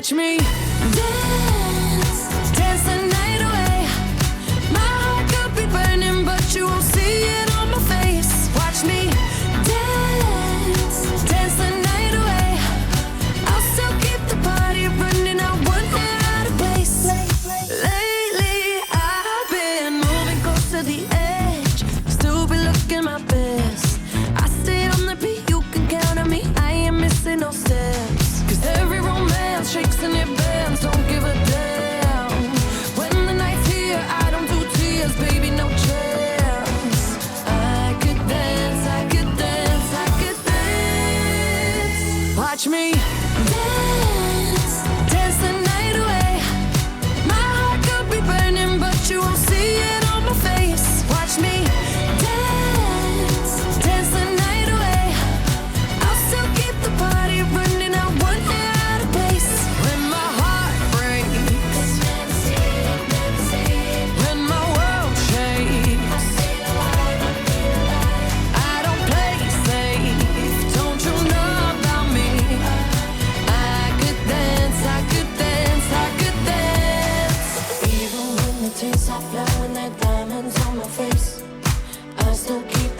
Watch me dance, dance the night away. My heart could be burning, but you won't see it on my face. Watch me dance, dance the night away. I'll still keep the party running, I won't get out of place. Lately I've been moving close to the edge, still be looking my best. I stay on the beat, you can count on me, I ain't missing no steps. Cause every romance shakes and it bends, don't give a damn. When the night's here, I don't do tears, baby, no chance. I could dance, I could dance, I could dance. Watch me dance, dance the night away. My heart could be burning, but you won't see it on my face. Watch me dance, dance the night away. I'll still keep the party running, I won't get out of place. When my heart breaks, when my world shakes, I don't play safe, don't you know about me? I could dance, I could dance, I could dance. Even when the tears are flowing, they're diamonds on my face, I still keep